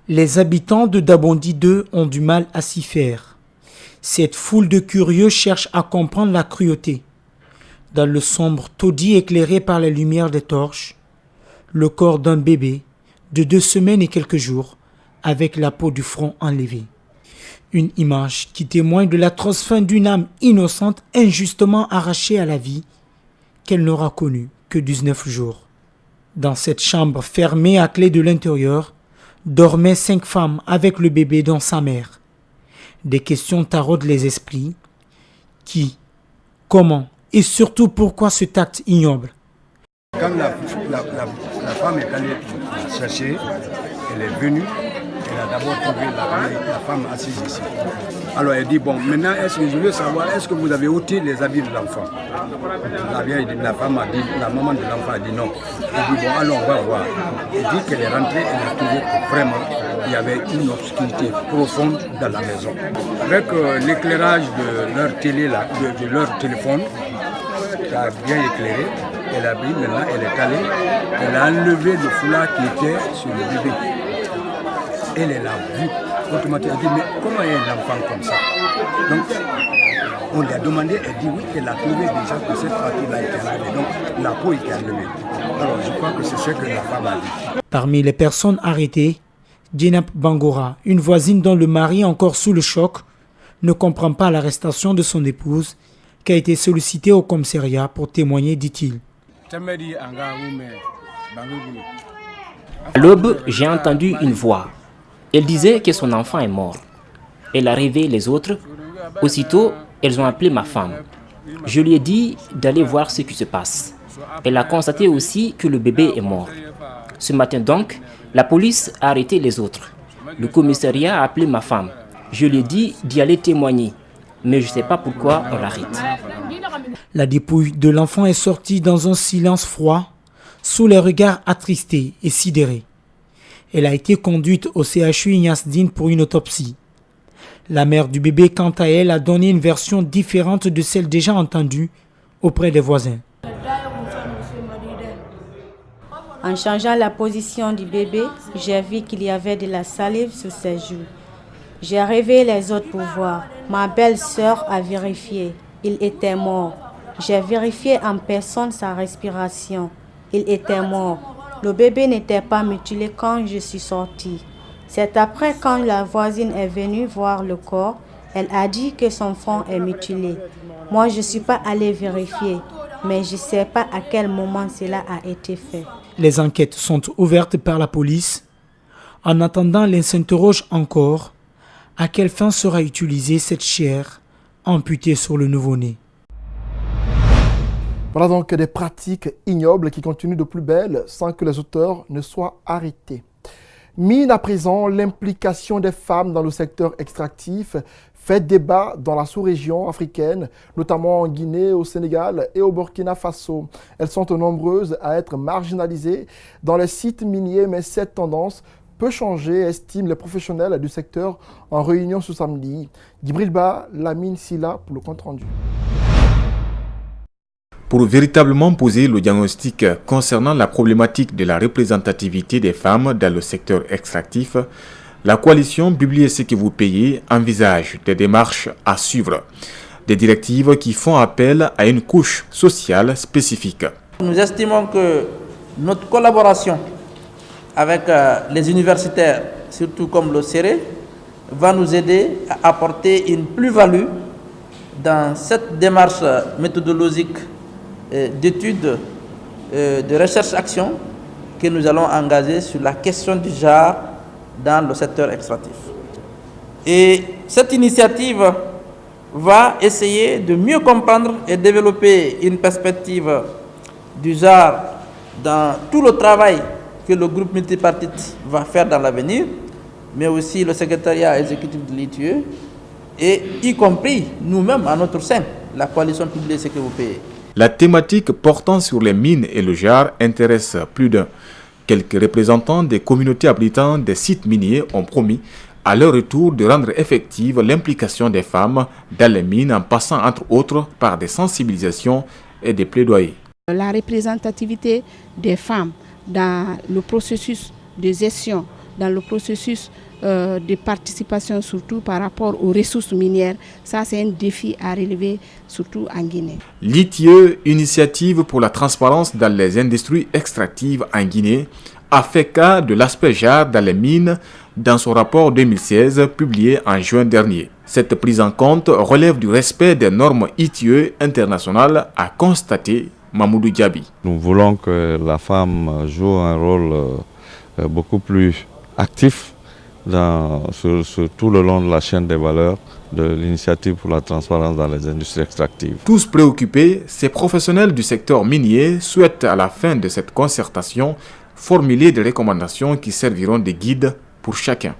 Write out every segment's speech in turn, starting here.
Les habitants de Dabondi 2 ont du mal à s'y faire. Cette foule de curieux cherche à comprendre la cruauté. Dans le sombre taudis éclairé par la lumière des torches, le corps d'un bébé de 2 semaines et quelques jours, avec la peau du front enlevée. Une image qui témoigne de l'atroce fin d'une âme innocente injustement arrachée à la vie, qu'elle n'aura connue que 19 jours. Dans cette chambre fermée à clé de l'intérieur, dormaient 5 femmes avec le bébé dont sa mère. Des questions taraudent les esprits. Qui, comment et surtout pourquoi cet acte ignoble? Quand la femme est allée chercher, elle est venue, elle a d'abord trouvé la femme assise ici. Alors elle dit, bon, maintenant, je veux savoir, est-ce que vous avez ôté les habits de l'enfant? La femme a dit, la maman de l'enfant a dit non. Elle dit, bon, alors on va voir. Elle dit qu'elle est rentrée, elle a trouvé que vraiment, il y avait une obscurité profonde dans la maison. Avec l'éclairage de leur télé, de leur téléphone, qui a bien éclairé, elle a pris, maintenant elle est allée, elle a enlevé le foulard qui était sur le bébé. Elle a vu, automatiquement, elle dit, mais comment est l'enfant comme ça? Donc, on lui a demandé, elle dit oui, elle a trouvé déjà que cette partie-là était enlevée, donc la peau était enlevée. Alors, je crois que c'est ce que la femme a dit. Parmi les personnes arrêtées, Djenab Bangora, une voisine dont le mari, encore sous le choc, ne comprend pas l'arrestation de son épouse, qui a été sollicitée au commissariat pour témoigner, dit-il. À l'aube, j'ai entendu une voix. Elle disait que son enfant est mort. Elle a réveillé les autres. Aussitôt, elles ont appelé ma femme. Je lui ai dit d'aller voir ce qui se passe. Elle a constaté aussi que le bébé est mort. Ce matin donc, la police a arrêté les autres. Le commissariat a appelé ma femme. Je lui ai dit d'y aller témoigner. Mais je ne sais pas pourquoi on l'arrête. La dépouille de l'enfant est sortie dans un silence froid, sous les regards attristés et sidérés. Elle a été conduite au CHU Ignace-Dine pour une autopsie. La mère du bébé, quant à elle, a donné une version différente de celle déjà entendue auprès des voisins. En changeant la position du bébé, j'ai vu qu'il y avait de la salive sur ses joues. J'ai réveillé les autres pour voir. Ma belle-sœur a vérifié. Il était mort. J'ai vérifié en personne sa respiration. Il était mort. Le bébé n'était pas mutilé quand je suis sortie. C'est après quand la voisine est venue voir le corps, elle a dit que son front est mutilé. Moi, je ne suis pas allée vérifier, mais je ne sais pas à quel moment cela a été fait. Les enquêtes sont ouvertes par la police. En attendant, elle s'interroge encore. À quelle fin sera utilisée cette chair amputée sur le nouveau-né? Voilà donc des pratiques ignobles qui continuent de plus belle sans que les auteurs ne soient arrêtés. Mine à présent, l'implication des femmes dans le secteur extractif fait débat dans la sous-région africaine, notamment en Guinée, au Sénégal et au Burkina Faso. Elles sont nombreuses à être marginalisées dans les sites miniers, mais cette tendance peut changer, estiment les professionnels du secteur en réunion ce samedi. Djibril Ba, Lamine Silla pour le compte-rendu. Pour véritablement poser le diagnostic concernant la problématique de la représentativité des femmes dans le secteur extractif, la coalition Publiez ce que vous payez envisage des démarches à suivre, des directives qui font appel à une couche sociale spécifique. Nous estimons que notre collaboration avec les universitaires, surtout comme le CERE, va nous aider à apporter une plus-value dans cette démarche méthodologique d'études, de recherche-action que nous allons engager sur la question du genre dans le secteur extractif. Et cette initiative va essayer de mieux comprendre et développer une perspective du genre dans tout le travail que le groupe multipartite va faire dans l'avenir, mais aussi le secrétariat exécutif de l'ITUE, et y compris nous-mêmes à notre sein, la coalition Publiez ce que vous payez. La thématique portant sur les mines et le genre intéresse plus d'un. Quelques représentants des communautés abritant des sites miniers ont promis à leur retour de rendre effective l'implication des femmes dans les mines en passant entre autres par des sensibilisations et des plaidoyers. La représentativité des femmes dans le processus de gestion dans le processus de participation, surtout par rapport aux ressources minières. Ça, c'est un défi à relever, surtout en Guinée. L'ITIE, Initiative pour la transparence dans les industries extractives en Guinée, a fait cas de l'aspect genre dans les mines dans son rapport 2016 publié en juin dernier. Cette prise en compte relève du respect des normes ITIE internationales, a constaté Mamoudou Diaby. Nous voulons que la femme joue un rôle beaucoup plus actif sur tout le long de la chaîne des valeurs de l'initiative pour la transparence dans les industries extractives. Tous préoccupés, ces professionnels du secteur minier souhaitent à la fin de cette concertation formuler des recommandations qui serviront de guide pour chacun.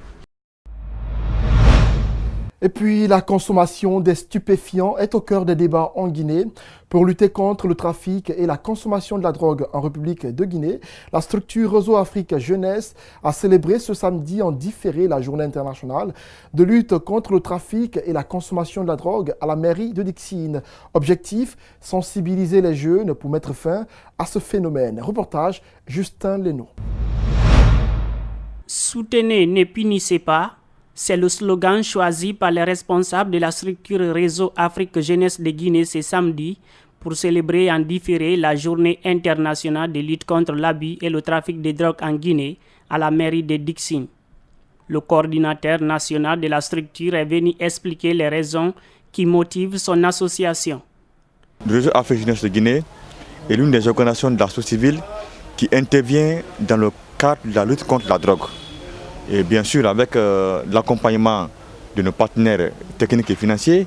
Et puis, la consommation des stupéfiants est au cœur des débats en Guinée. Pour lutter contre le trafic et la consommation de la drogue en République de Guinée, la structure Réseau Afrique Jeunesse a célébré ce samedi en différé la journée internationale de lutte contre le trafic et la consommation de la drogue à la mairie de Dixine. Objectif, sensibiliser les jeunes pour mettre fin à ce phénomène. Reportage, Justin Leno. Soutenez, ne punissez pas. C'est le slogan choisi par les responsables de la structure Réseau Afrique Jeunesse de Guinée ce samedi pour célébrer en différé la journée internationale de lutte contre l'abus et le trafic de drogue en Guinée à la mairie de Dixine. Le coordinateur national de la structure est venu expliquer les raisons qui motivent son association. Le Réseau Afrique Jeunesse de Guinée est l'une des organisations de la société civile qui intervient dans le cadre de la lutte contre la drogue. Et bien sûr avec l'accompagnement de nos partenaires techniques et financiers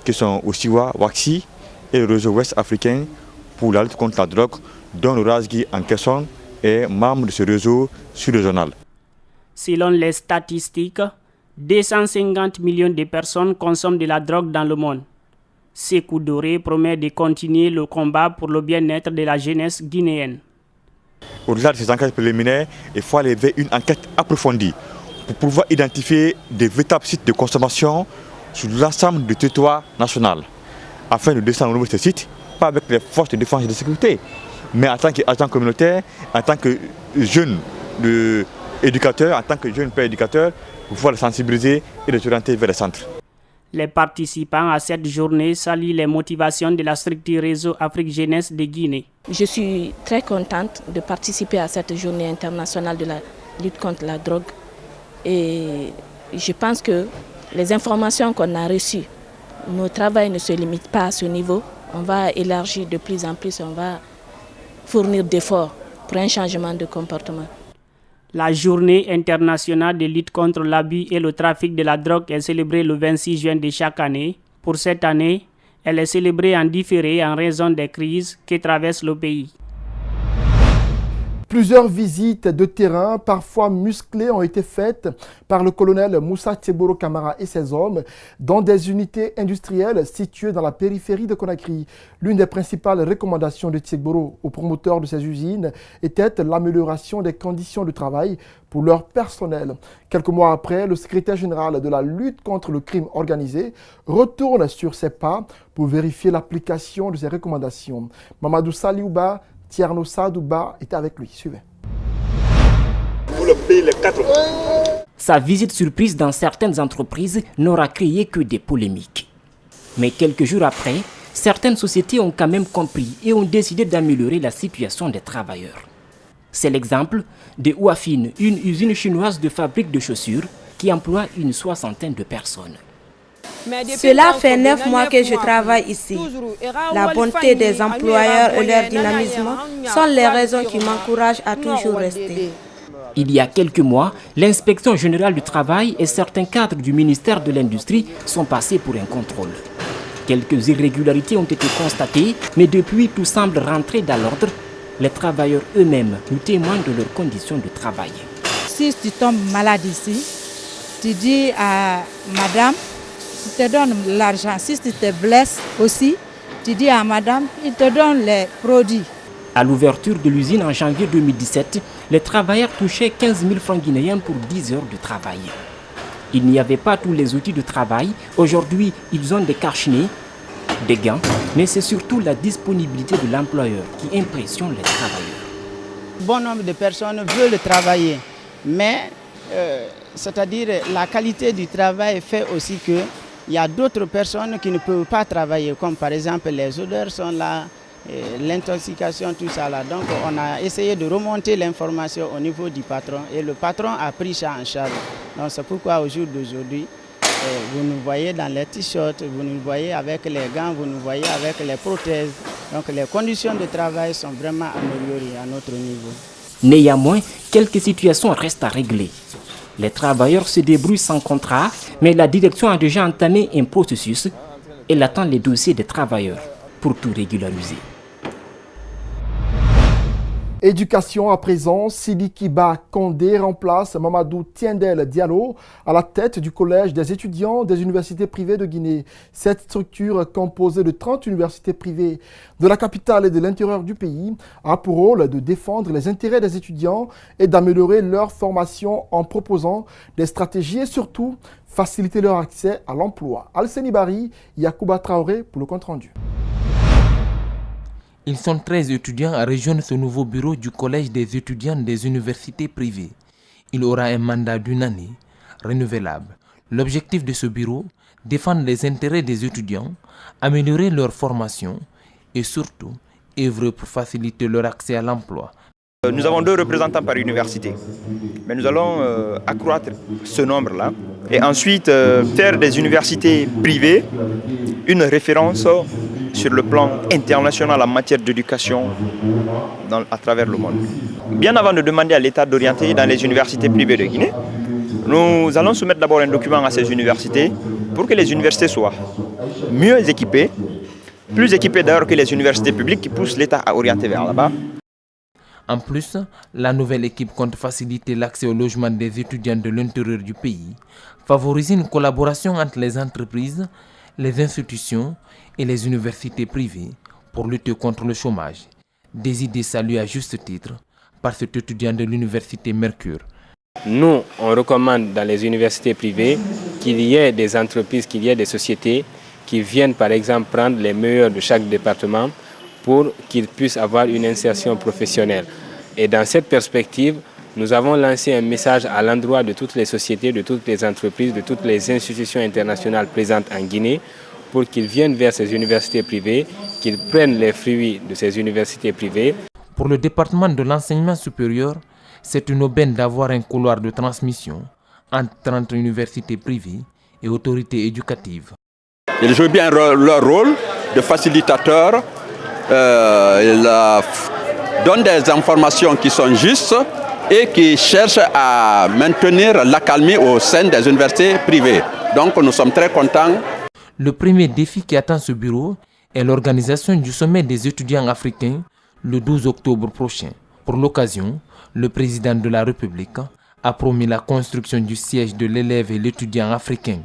qui sont Osiwa, Waxi et le réseau ouest africain pour la lutte contre la drogue, dont le RASGI en question est membre de ce réseau sur-régional. Selon les statistiques, 250 millions de personnes consomment de la drogue dans le monde. Sékou Doré promet de continuer le combat pour le bien-être de la jeunesse guinéenne. Au-delà de ces enquêtes préliminaires, il faut aller vers une enquête approfondie pour pouvoir identifier des véritables sites de consommation sur l'ensemble du territoire national, afin de descendre au niveau de ces sites, pas avec les forces de défense et de sécurité, mais en tant qu'agent communautaire, en tant que jeune éducateur, en tant que jeune père éducateur, pour pouvoir les sensibiliser et les orienter vers les centres. Les participants à cette journée saluent les motivations de la structure Réseau Afrique Jeunesse de Guinée. Je suis très contente de participer à cette journée internationale de la lutte contre la drogue. Et je pense que les informations qu'on a reçues, notre travail ne se limite pas à ce niveau. On va élargir de plus en plus, on va fournir d'efforts pour un changement de comportement. La journée internationale de lutte contre l'abus et le trafic de la drogue est célébrée le 26 juin de chaque année. Pour cette année, elle est célébrée en différé en raison des crises qui traversent le pays. Plusieurs visites de terrain, parfois musclées, ont été faites par le colonel Moussa Tcheboro Kamara et ses hommes dans des unités industrielles situées dans la périphérie de Conakry. L'une des principales recommandations de Tcheboro aux promoteurs de ces usines était l'amélioration des conditions de travail pour leur personnel. Quelques mois après, le secrétaire général de la lutte contre le crime organisé retourne sur ses pas pour vérifier l'application de ces recommandations. Mamadou Saliouba, Tierno Sadouba était avec lui. Suivez. Sa visite surprise dans certaines entreprises n'aura créé que des polémiques. Mais quelques jours après, certaines sociétés ont quand même compris et ont décidé d'améliorer la situation des travailleurs. C'est l'exemple de Huafin, une usine chinoise de fabrique de chaussures qui emploie une soixantaine de personnes. Cela fait 9 mois que je travaille ici. La bonté des employeurs et leur dynamisme sont les raisons qui m'encouragent à toujours rester. Il y a quelques mois, l'inspection générale du travail et certains cadres du ministère de l'Industrie sont passés pour un contrôle. Quelques irrégularités ont été constatées, mais depuis tout semble rentrer dans l'ordre. Les travailleurs eux-mêmes nous témoignent de leurs conditions de travail. Si tu tombes malade ici, tu dis à madame, tu te donne l'argent. Si tu te blesses aussi, tu dis à madame, il te donne les produits. À l'ouverture de l'usine en janvier 2017, les travailleurs touchaient 15 000 francs guinéens pour 10 heures de travail. Il n'y avait pas tous les outils de travail. Aujourd'hui, ils ont des cache-nez, des gants, mais c'est surtout la disponibilité de l'employeur qui impressionne les travailleurs. Bon nombre de personnes veulent travailler, mais c'est-à-dire la qualité du travail fait aussi qu'il y a d'autres personnes qui ne peuvent pas travailler, comme par exemple les odeurs sont là, l'intoxication, tout ça là. Donc on a essayé de remonter l'information au niveau du patron et le patron a pris ça en charge. Donc c'est pourquoi au jour d'aujourd'hui, vous nous voyez dans les t-shirts, vous nous voyez avec les gants, vous nous voyez avec les prothèses. Donc les conditions de travail sont vraiment améliorées à notre niveau. Néanmoins, quelques situations restent à régler. Les travailleurs se débrouillent sans contrat, mais la direction a déjà entamé un processus. Elle attend les dossiers des travailleurs pour tout régulariser. Éducation à présent, Sidi Kiba Kondé remplace Mamadou Tiendel Diallo à la tête du collège des étudiants des universités privées de Guinée. Cette structure, composée de 30 universités privées de la capitale et de l'intérieur du pays, a pour rôle de défendre les intérêts des étudiants et d'améliorer leur formation en proposant des stratégies et surtout faciliter leur accès à l'emploi. Alseni Bari, Yacouba Traoré pour le compte-rendu. Ils sont 13 étudiants à rejoindre ce nouveau bureau du Collège des étudiants des universités privées. Il aura un mandat d'1 année, renouvelable. L'objectif de ce bureau, défendre les intérêts des étudiants, améliorer leur formation et surtout, œuvrer pour faciliter leur accès à l'emploi. Nous avons 2 représentants par université, mais nous allons accroître ce nombre-là et ensuite faire des universités privées une référence sur le plan international en matière d'éducation à travers le monde. Bien avant de demander à l'État d'orienter dans les universités privées de Guinée, nous allons soumettre d'abord un document à ces universités pour que les universités soient mieux équipées, plus équipées d'ailleurs que les universités publiques qui poussent l'État à orienter vers là-bas. En plus, la nouvelle équipe compte faciliter l'accès au logement des étudiants de l'intérieur du pays, favoriser une collaboration entre les entreprises, les institutions et les universités privées pour lutter contre le chômage. Des idées saluées à juste titre par cet étudiant de l'université Mercure. Nous, on recommande dans les universités privées qu'il y ait des entreprises, qu'il y ait des sociétés qui viennent par exemple prendre les meilleurs de chaque département pour qu'ils puissent avoir une insertion professionnelle. Et dans cette perspective, nous avons lancé un message à l'endroit de toutes les sociétés, de toutes les entreprises, de toutes les institutions internationales présentes en Guinée pour qu'ils viennent vers ces universités privées, qu'ils prennent les fruits de ces universités privées. Pour le département de l'enseignement supérieur, c'est une aubaine d'avoir un couloir de transmission entre 30 universités privées et autorités éducatives. Ils jouent bien leur rôle de facilitateur. Ils donnent des informations qui sont justes et qui cherchent à maintenir l'accalmie au sein des universités privées. Donc nous sommes très contents. Le premier défi qui attend ce bureau est l'organisation du sommet des étudiants africains le 12 octobre prochain. Pour l'occasion, le président de la République a promis la construction du siège de l'élève et l'étudiant africain.